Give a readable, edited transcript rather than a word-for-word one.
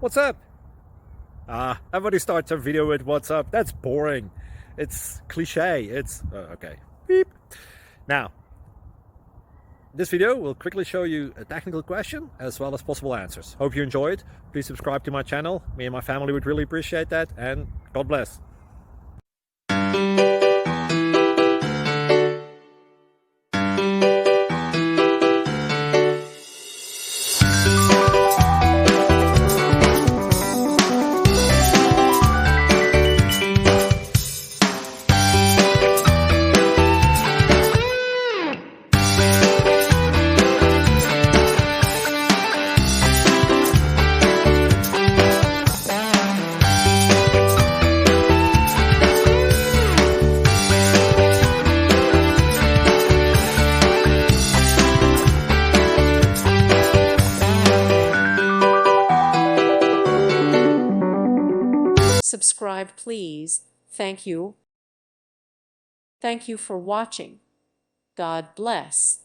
What's up? Everybody starts a video with what's up. That's boring. It's cliche. It's okay. Beep. Now, this video will quickly show you a technical question as well as possible answers. Hope you enjoy it. Please subscribe to my channel. Me and my family would really appreciate that, and God bless. Subscribe, please. Thank you. Thank you for watching. God bless.